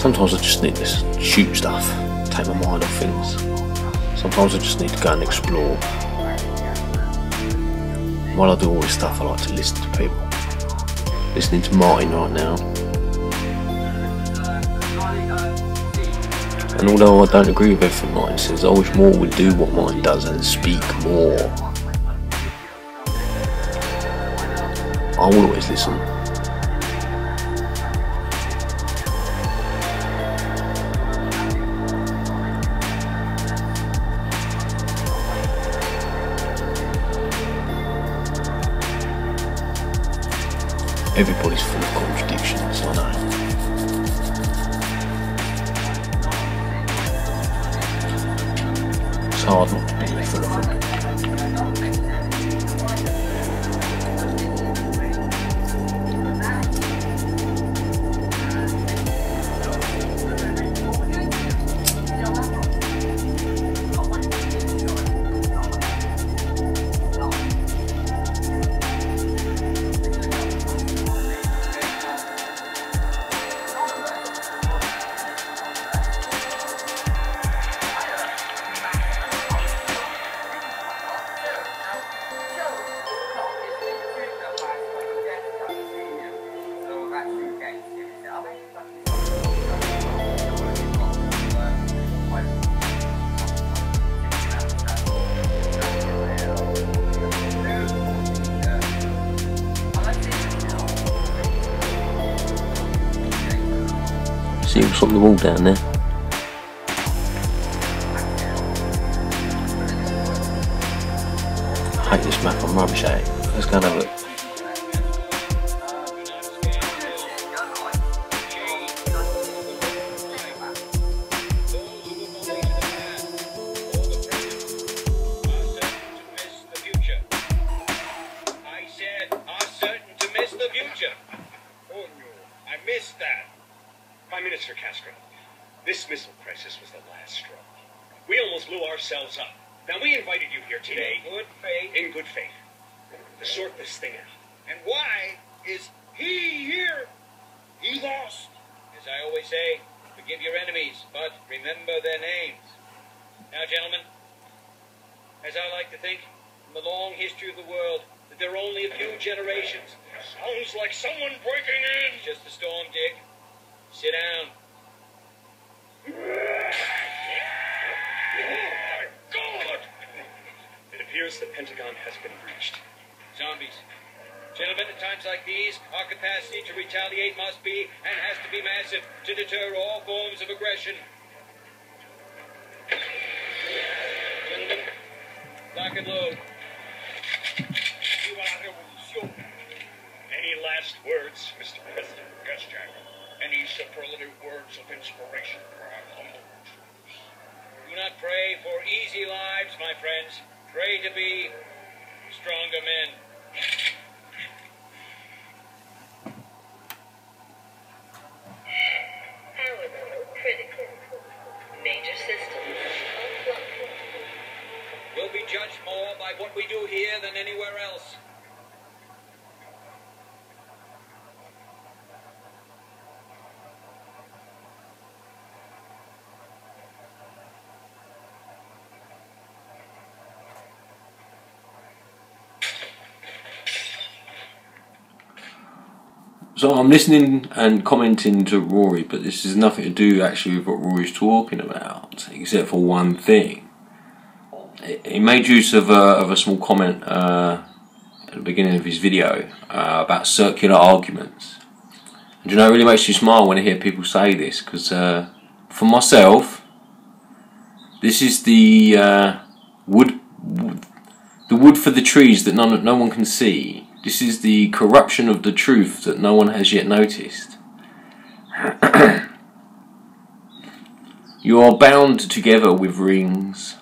Sometimes I just need to shoot stuff, take my mind off things. Sometimes I just need to go and explore. While I do all this stuff, I like to listen to people. Listening to Martin right now. And although I don't agree with everything Martin says, I wish more would do what Martin does and speak more. I will always listen. Everybody's full of contradictions, I know. It's hard not to be full of them. See what's on the wall down there. I hate this map, I'm rubbish at it. Let's go and have a look. Prime Minister Castro, this missile crisis was the last straw. We almost blew ourselves up. Now, we invited you here today in good faith, to sort this thing out. And why is he here? He lost. As I always say, forgive your enemies, but remember their names. Now, gentlemen, as I like to think, in the long history of the world, that there are only a few generations. Sounds like someone breaking in. Just a storm, Dick. Sit down. Oh, my God! It appears the Pentagon has been breached. Zombies. Gentlemen, at times like these, our capacity to retaliate must be and has to be massive to deter all forms of aggression. Gentlemen, lock and load. Any last words, Mr. President? Yes, General. Any superlative words of inspiration for our humble troops? Do not pray for easy lives, my friends. Pray to be stronger men. Power level critical. Major systems offline. We'll be judged more by what we do here than anywhere else. So I'm listening and commenting to Rory, but this has nothing to do actually with what Rory's talking about, except for one thing. He made use of a small comment at the beginning of his video about circular arguments. And you know, it really makes you smile when I hear people say this, because for myself, this is the wood for the trees that no one can see. This is the corruption of the truth that no one has yet noticed. You are bound together with rings.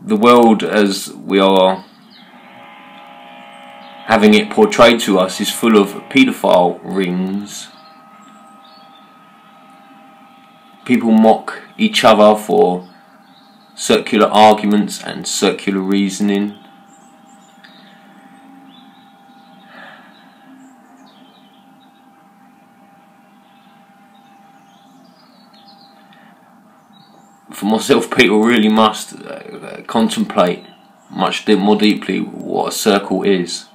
The world as we are having it portrayed to us is full of paedophile rings. People mock each other for circular arguments and circular reasoning. for myself, people really must contemplate much more deeply what a circle is,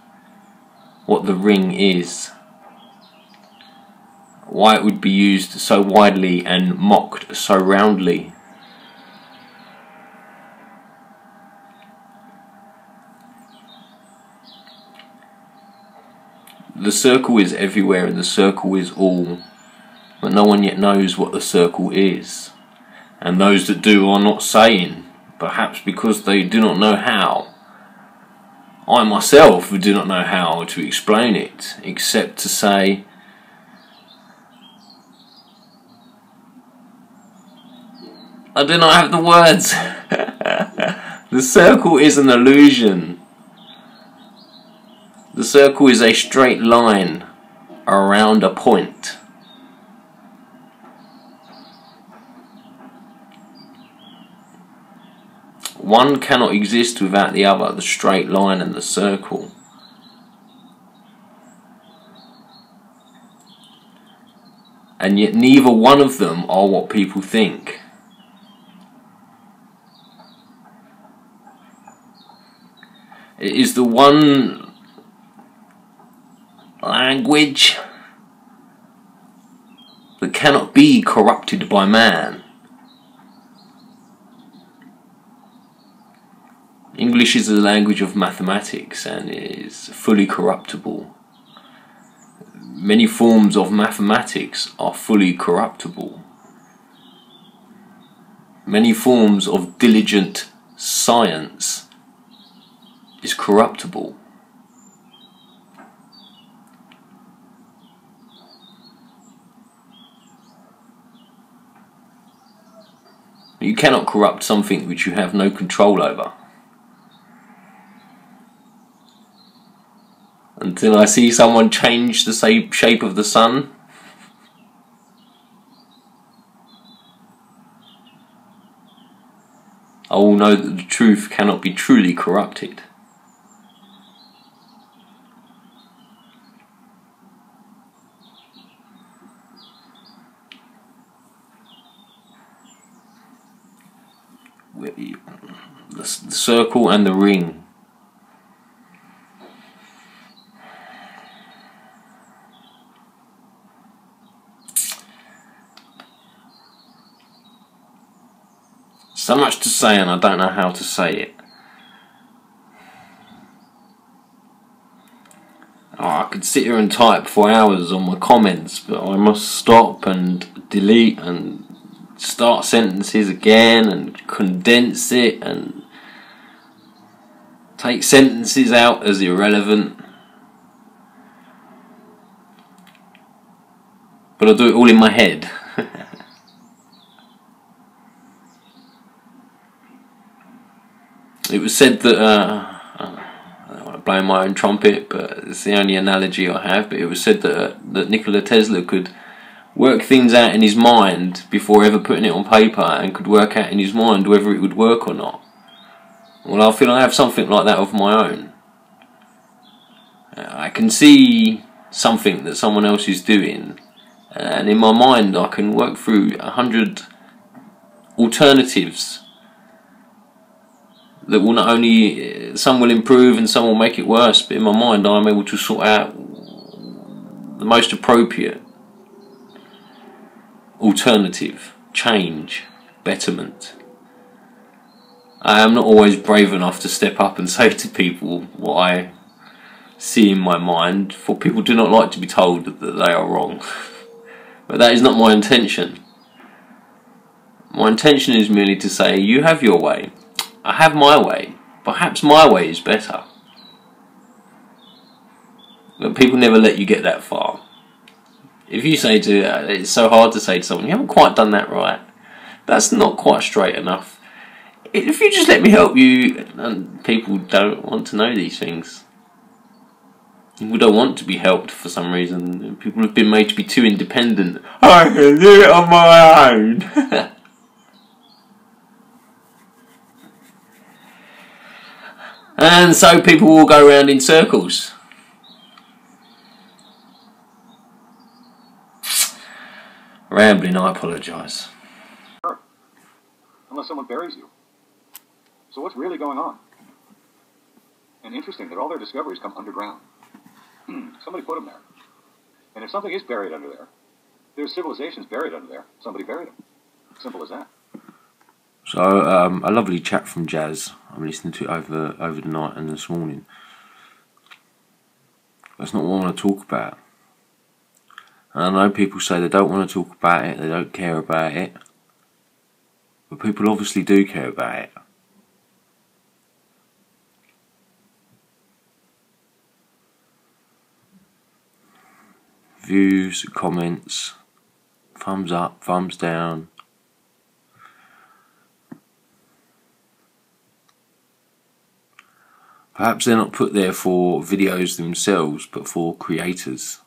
what the ring is, why it would be used so widely and mocked so roundly. The circle is everywhere and the circle is all, but no one yet knows what the circle is. And those that do are not saying, perhaps because they do not know how. I myself do not know how to explain it, except to say, I do not have the words. The circle is an illusion. The circle is a straight line around a point. One cannot exist without the other, the straight line and the circle. And yet neither one of them are what people think. It is the one language that cannot be corrupted by man. English is the language of mathematics and is fully corruptible. Many forms of mathematics are fully corruptible. Many forms of diligent science is corruptible. You cannot corrupt something which you have no control over. Until I see someone change the shape of the sun, I will know that the truth cannot be truly corrupted. The circle and the ring. So much to say and I don't know how to say it. Oh, I could sit here and type for hours on my comments, but I must stop and delete and start sentences again and condense it and take sentences out as irrelevant. But I do it all in my head. It was said that, I don't want to blow my own trumpet, but it's the only analogy I have, but it was said that Nikola Tesla could work things out in his mind before ever putting it on paper and could work out in his mind whether it would work or not. Well, I feel I have something like that of my own. I can see something that someone else is doing, and in my mind I can work through 100 alternatives that will not only, some will improve and some will make it worse, but in my mind I'm able to sort out the most appropriate alternative, change, betterment. I am not always brave enough to step up and say to people what I see in my mind, for people do not like to be told that they are wrong. But that is not my intention. My intention is merely to say, you have your way, I have my way, perhaps my way is better. But people never let you get that far. If you say it's so hard to say to someone, you haven't quite done that right, that's not quite straight enough. If you just let me help you, and people don't want to know these things. People don't want to be helped for some reason. People have been made to be too independent. I can do it on my own. And so people will go around in circles. Rambling, I apologise. unless someone buries you. So what's really going on? And interesting that all their discoveries come underground. Somebody put them there. And if something is buried under there, there's civilizations buried under there. Somebody buried them. Simple as that. So a lovely chat from Jazz. I'm listening to it over the night and this morning. That's not what I want to talk about. And I know people say they don't want to talk about it, they don't care about it. But people obviously do care about it. Views, comments, thumbs up, thumbs down. Perhaps they're not put there for videos themselves, but for creators.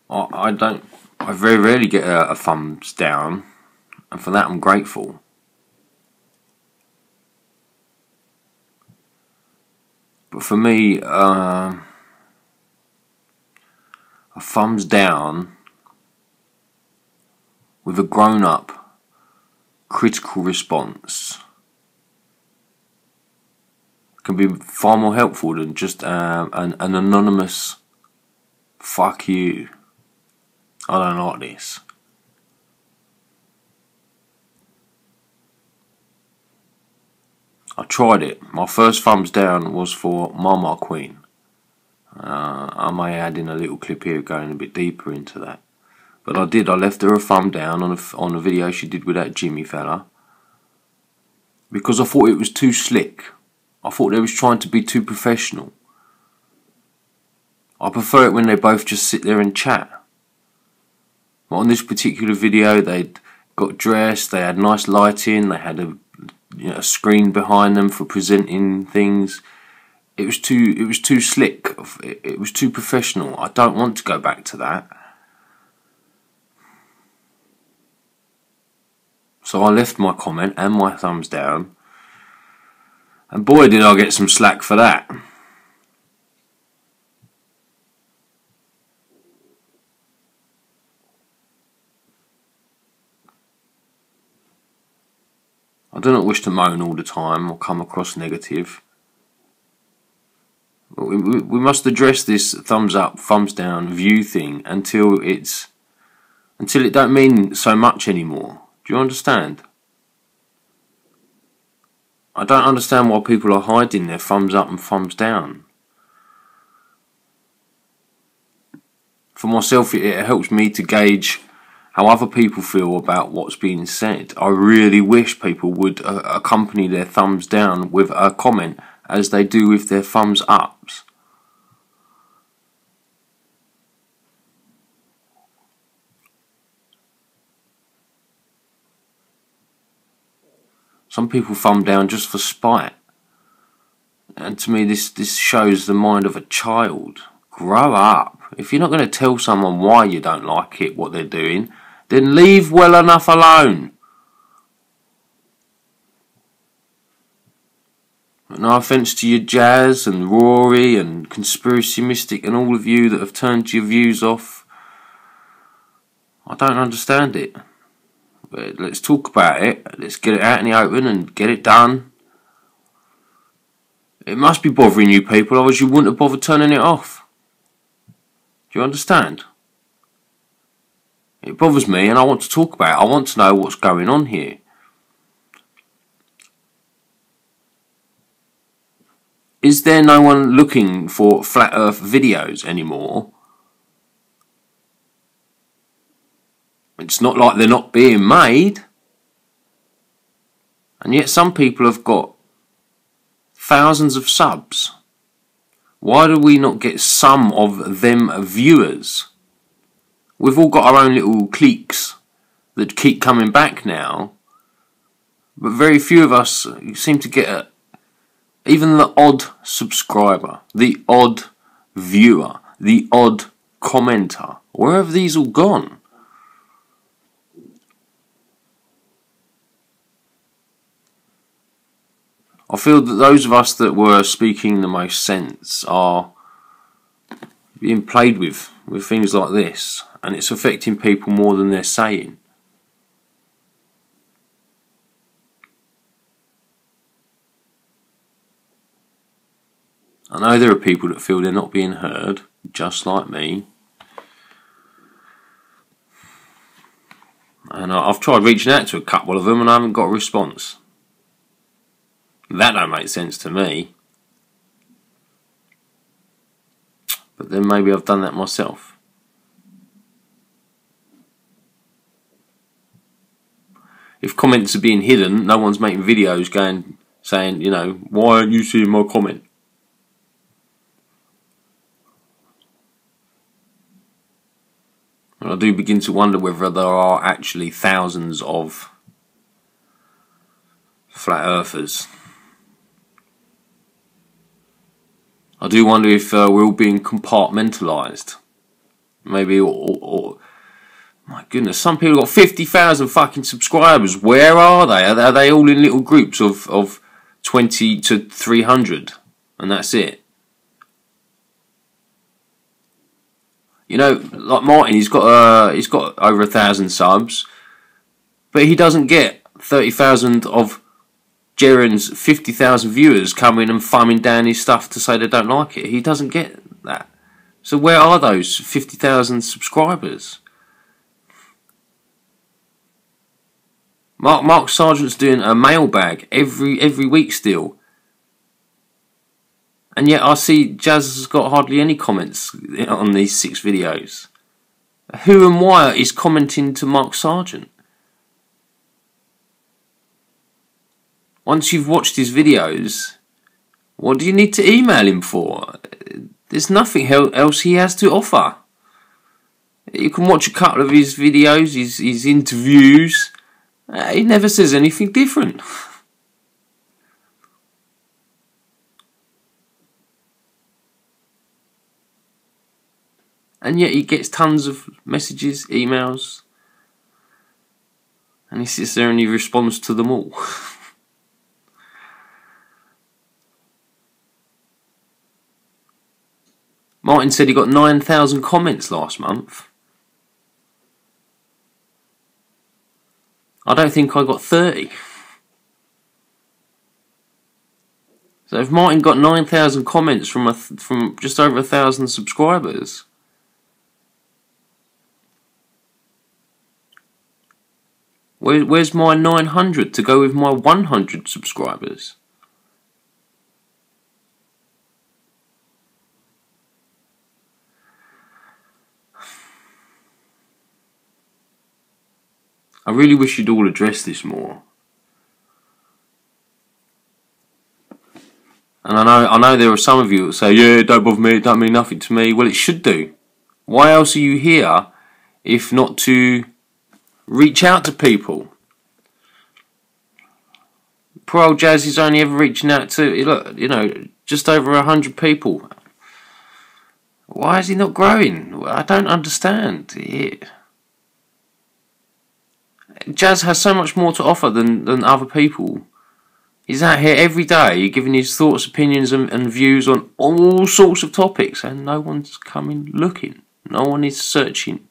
I very rarely get a thumbs down, and for that I'm grateful. But for me, a thumbs down with a grown-up, critical response can be far more helpful than just an anonymous "fuck you, I don't like this." I tried it. My first thumbs down was for Mama Queen. I may add in a little clip here going a bit deeper into that. But I did. I left her a thumb down on a video she did with that Jimmy fella, because I thought it was too slick. I thought they was trying to be too professional. I prefer it when they both just sit there and chat. But on this particular video, they'd got dressed, they had nice lighting, they had a screen behind them for presenting things. It was too slick. It was too professional. I don't want to go back to that. So I left my comment and my thumbs down, and boy did I get some slack for that. I do not wish to moan all the time or come across negative. But we must address this thumbs up, thumbs down view thing until it don't mean so much anymore. Do you understand? I don't understand why people are hiding their thumbs up and thumbs down. For myself, it helps me to gauge how other people feel about what's being said. I really wish people would accompany their thumbs down with a comment as they do with their thumbs ups. Some people thumb down just for spite. And to me this shows the mind of a child. Grow up. If you're not going to tell someone why you don't like it, what they're doing, then leave well enough alone. No offence to you, Jazz and Rory and Conspiracy Mystic and all of you that have turned your views off. I don't understand it. But let's talk about it. Let's get it out in the open and get it done. It must be bothering you people, otherwise you wouldn't have bothered turning it off. Do you understand? It bothers me and I want to talk about it. I want to know what's going on here. Is there no one looking for flat earth videos anymore? It's not like they're not being made. And yet some people have got thousands of subs. Why do we not get some of them viewers? We've all got our own little cliques that keep coming back now. But very few of us seem to get even the odd subscriber, the odd viewer, the odd commenter. Where have these all gone? I feel that those of us that were speaking the most sense are being played with things like this, and it's affecting people more than they're saying. I know there are people that feel they're not being heard, just like me. And I've tried reaching out to a couple of them and I haven't got a response. That don't make sense to me. But then maybe I've done that myself. If comments are being hidden, no one's making videos saying, you know, why aren't you seeing my comment? And I do begin to wonder whether there are actually thousands of flat earthers. I do wonder if we're all being compartmentalised. Maybe, or my goodness, some people got 50,000 fucking subscribers. Where are they? Are they all in little groups of 20 to 300? And that's it. You know, like Martin, he's got over 1,000 subs, but he doesn't get 30,000 of Jaren's 50,000 viewers coming and thumbing down his stuff to say they don't like it. He doesn't get that. So where are those 50,000 subscribers? Mark Sargent's doing a mailbag every week still. And yet I see Jazz has got hardly any comments on these 6 videos. Who and why is commenting to Mark Sargent? Once you've watched his videos, what do you need to email him for? There's nothing else he has to offer. You can watch a couple of his videos, his interviews. He never says anything different. And yet he gets tons of messages, emails, and he sits there and he responds to them all. Martin said he got 9,000 comments last month. I don't think I got 30. So if Martin got 9,000 comments from just over 1,000 subscribers, where's my 900 to go with my 100 subscribers? I really wish you'd all address this more. And I know there are some of you that say, yeah, don't bother me, it don't mean nothing to me. Well, it should do. Why else are you here if not to reach out to people? Poor old Jazz is only ever reaching out to, look, you know, just over 100 people. Why is he not growing? I don't understand. Jazz has so much more to offer than other people. He's out here every day giving his thoughts, opinions and views on all sorts of topics, and no one's coming looking. No one is searching.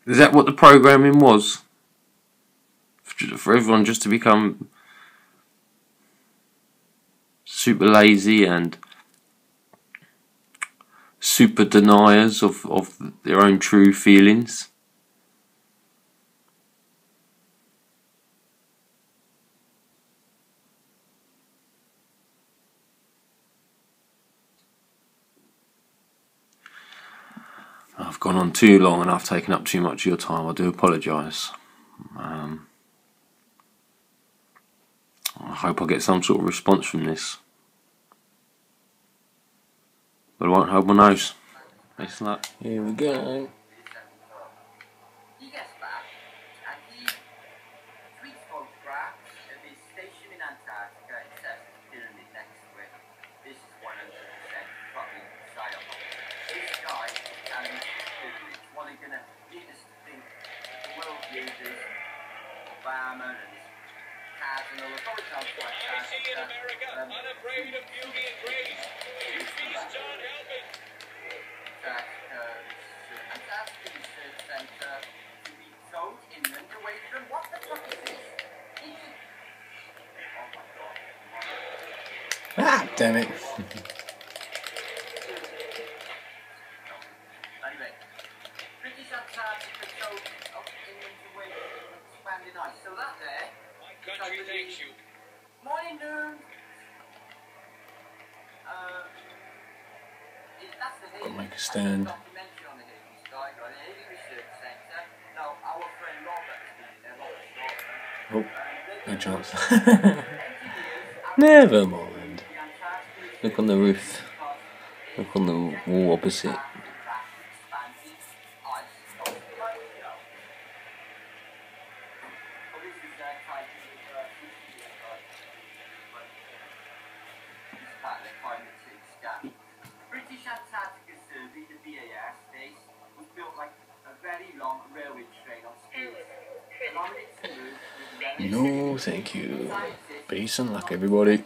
Is that what the programming was? For everyone just to become super lazy and super deniers of their own true feelings? I've gone on too long and I've taken up too much of your time. I do apologise. I hope I get some sort of response from this. But I won't hold my nose. Thanks a lot. Here we go. He gets back and he tweets photographs of his station in Antarctica and says there's a pyramid next to it. This is 100% fucking psyop. This guy is telling us the pyramids. What are going to lead us to think the world leaders, Obama and his cars and all the politics like that. America, unafraid of beauty and grace. You feast on helping. Antarctica Research Center to be towed inland away from what the fuck is this? Oh my god. Ah, damn it. Anyway, British Antarctica towed inland away from expanding ice. So that there. My country thanks you. Morning, noon. That's the Gotta make a stand. documentary on the Hades guy, the Hades Research Centre. Now, our friend Robert has been there, Robert Oh, no chance. Never mind. Look on the roof. Look on the wall opposite. British Antarctica Survey, the BAS base, was built like a very long railway train on speed. Allowing it to move with No, thank you. Peace and luck, everybody.